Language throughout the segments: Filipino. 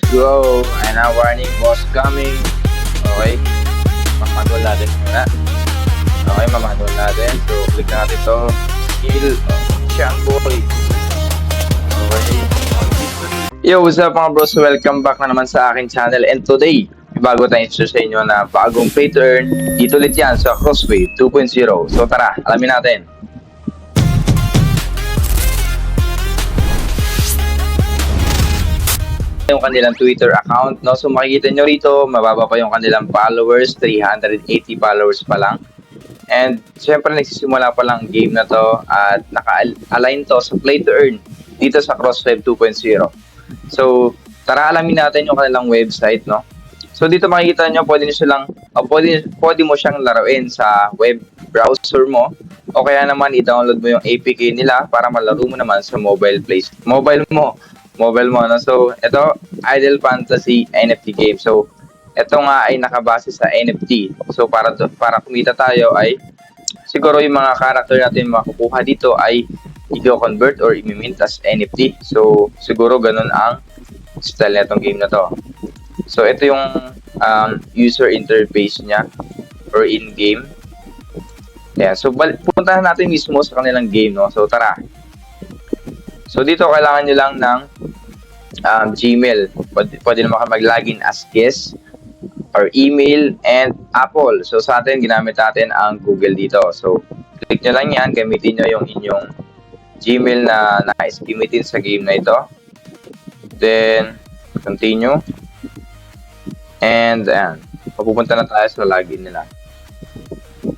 Go! Ayan na, warning, boss coming. Okay. Mamanual natin muna. Okay, mamanual natin. So, click na natin to. Skill. Champ boy. Okay. Yo, what's up mga bros? Welcome back na naman sa akin channel. And today, may bago tayong introduce sa inyo na bagong play to earn. Dito ulit yan sa Crosswave 2.0. So tara, alamin natin. Yung kanilang Twitter account, no? So makikita nyo rito, mababa pa yung kanilang followers, 380 followers pa lang. And syempre nagsisimula pa lang game na to at naka-align to sa play to earn dito sa Crosswave 2.0. So tara alamin natin yung kanilang website, no? So dito makikita nyo, pwede nyo silang, pwede mo siyang laruin sa web browser mo o kaya naman i-download mo yung APK nila para malaro mo naman sa mobile mo, no? So, ito, Idle Fantasy NFT game. So, ito nga ay nakabase sa NFT. So, para kumita tayo ay siguro yung mga character natin makukuha dito ay i-convert or i-mint as NFT. So, siguro ganun ang style na itong game na to. So, ito yung user interface niya or in-game. Yeah, so, puntahan natin mismo sa kanilang game, no? So, tara. So, dito kailangan nyo lang ng Gmail. Pwede naman kayo mag-login as guest or email and Apple. So, sa atin, ginamit natin ang Google dito. So, click nyo lang yan. Gamitin nyo yung inyong Gmail na nais gamitin sa game na ito. Then, continue. And, ayan. Papupunta na tayo sa login nila.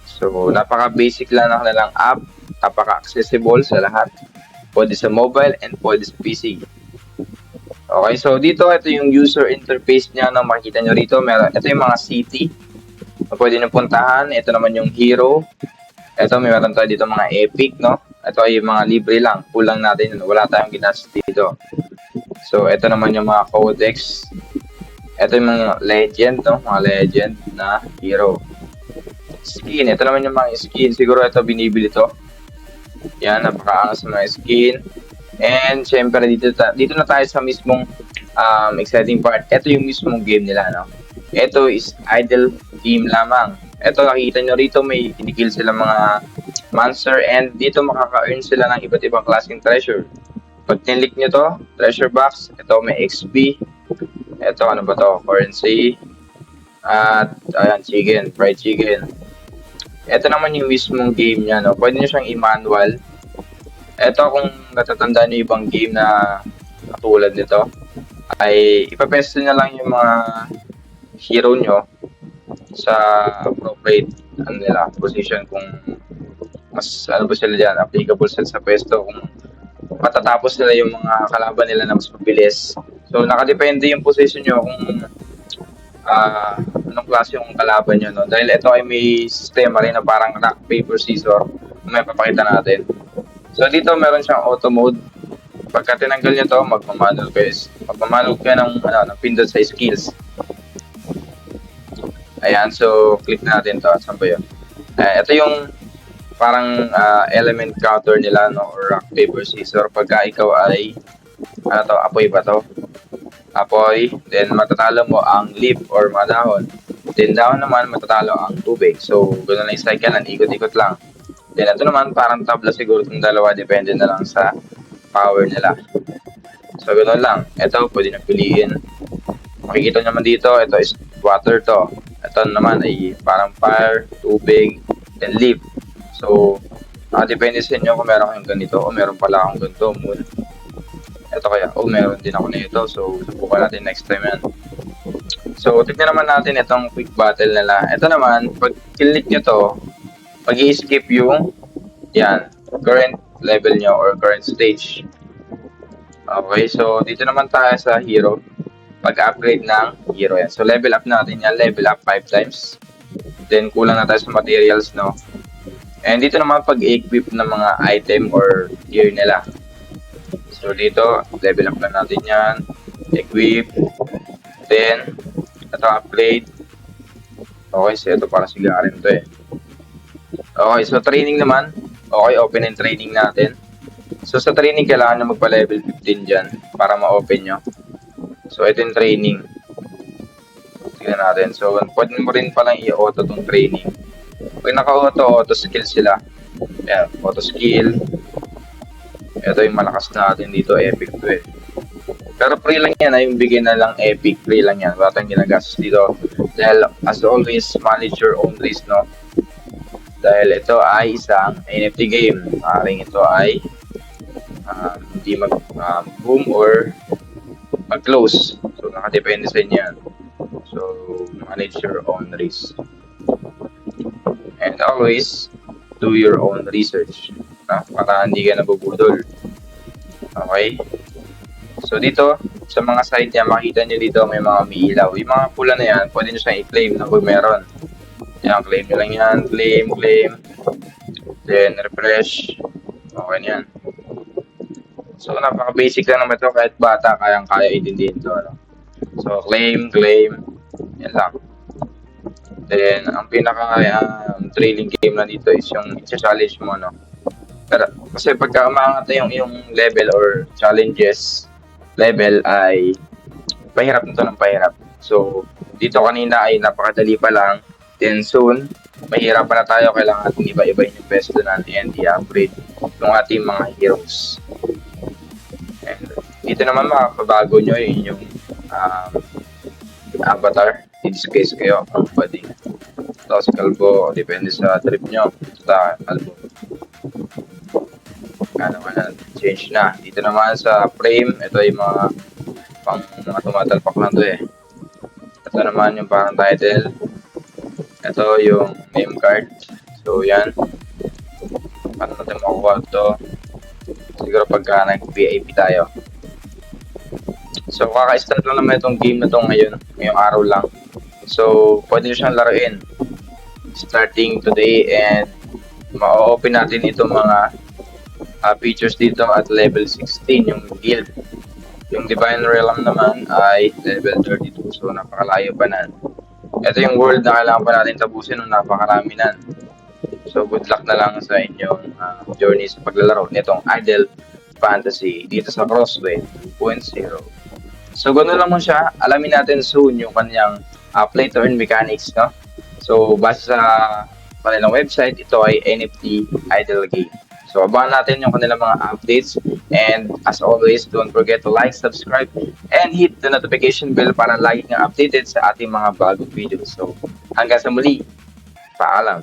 So, napaka-basic lang ng kanilang app. Napaka-accessible sa lahat. Pwede sa mobile and pwede sa PC. Okay, so dito, ito yung user interface niya na makikita nyo rito. Ito yung mga city na pwede nyo puntahan. Ito naman yung hero. Ito, meron tayo dito mga epic, no? Ito ay mga libre lang. Kulang natin yun. Wala tayong ginastos dito. So, ito naman yung mga codex. Ito yung mga legend, no? Mga legend na hero. Skin. Ito naman yung mga skin. Siguro ito binibili to. Yan, napakaangas sa mga skin. And syempre dito na tayo sa mismong exciting part. Ito yung mismong game nila, no? Ito is idle game lamang. Ito nakikita nyo rito may kinikill sila mga monster and dito makaka-earn sila ng iba't ibang klaseng treasure. Pag tinlik nyo to, treasure box, ito may XP. Ito ano ba to? Currency. At ayan, chicken, fried chicken. Ito naman yung mismong game niya, no? Pwede nyo siyang i-manual. Ito kung natatandaan nyo ibang game na katulad nito ay ipapesto nyo lang yung mga hero nyo sa appropriate position kung mas ano ba sila dyan, applicable sila sa pesto kung matatapos nila yung mga kalaban nila na mas mabilis. So nakadepende yung position nyo kung anong klase yung kalaban nyo, no? Dahil ito ay may sistema rin na parang rock, paper, scissors may papakita natin. So dito meron siyang auto mode. Pagka tinanggal niyo to, magmamanual kayo ng pindot sa skills. Ayan, so click natin to. Saan ba yun? Ito yung parang element counter nila, no? Or rock, paper, scissors. Pagka ikaw ay apoy ba to? Apoy, then matatalo mo ang leaf or madahon. Then down naman matatalo ang tubig. So ganoon lang yung cycle, ikot-ikot lang. Then ito naman parang tabla siguro itong dalawa, depende na lang sa power nila. So ganoon lang. Ito pwede na piliin. Makikita naman dito, ito is water to. Ito naman ay parang fire, tubig, then leaf. So depende sa inyo kung meron kayong ganito o meron pala akong ganito, moon. Ito kaya, meron din ako nito. So subukan natin next time yan. So tignan naman natin itong quick battle nila. Ito naman, pag click nyo to, pag i-skip yung current level nyo or current stage. Okay, so dito naman tayo sa hero. Pag-upgrade ng hero yan. So level up natin yan, level up 5 times. Then kulang na tayo sa materials, no? And dito naman pag-equip ng mga item or gear nila. So dito, level up na natin yan. Equip. Then, ito upgrade. Okay, so ito para sigarin to eh. Okay, so training naman. Okay, open and training natin. So sa training, kailangan nyo magpa-level 15 dyan para ma-open nyo. So, ito yung training. Tingnan natin. So, pwede mo rin palang i-auto tong training. Pag naka-auto, auto skill sila. Ayan, auto skill. Ito yung malakas natin dito, epic to eh. Pero free lang yan, ay yung bigyan na lang epic, free lang yan. Wala tayong ginagastos dito. Dahil, as always, manage your own risk, no? Dahil ito ay isang NFT game. Maaaring ito ay hindi mag-boom or mag-close. So, nakadepende sa inyo yan. So, manage your own risk. And always, do your own research. Para hindi ka nabubudol. Okay? So, dito, sa mga site niya, makita nyo dito may mga umiilaw. Yung mga pula na yan, pwede nyo siyang i-claim na kung meron. Yan, claim nyo lang yan. Claim. Then, refresh. Okay na yan. So, napaka-basic lang naman ito. Kahit bata, kayang-kaya itindihin ito. Ano? So, claim. Yan lang. Then, ang pinaka-trailing game na dito is yung i-challenge mo, no? Pero, kasi pagka umangat na yung level or challenges level ay pahirap nito ng pahirap. So, dito kanina ay napakadali pa lang. Then soon, mahirap pa na tayo. Kailangan natin iba-ibahin yung pesto natin and i-upgrade yung ating mga heroes. And dito naman makabago nyo yung inyong avatar. I-disguise kayo kung pwedeng tapos kalbo, depende sa trip nyo. Basta kalbo. Change na. Dito naman sa frame, ito yung mga tumatalpak lang to eh. Ito naman yung parang title. Ito yung name card. So yan. Paano natin makuha ito? Siguro pagka nag-VIP tayo. So kaka-start lang naman itong game na to ngayong araw lang. So pwede nyo siyang laruin starting today and ma-open natin itong mga features dito at level 16 yung guild. Yung Divine Realm naman ay level 32, so napakalayo pa nan. Ito yung world na kailangan pa natin tapusin nung napakarami nan. So good luck na lang sa inyong journey sa paglalaro nitong Idle Fantasy dito sa Crossway 2.0. So ganoon lang mo siya, alamin natin soon yung kanyang play to earn mechanics, no? So base sa kanilang website, ito ay NFT Idle Game. So, abangan natin yung kanilang mga updates. And as always, don't forget to like, subscribe, and hit the notification bell para lagi kang updated sa ating mga bagong videos. So, hanggang sa muli, paalam.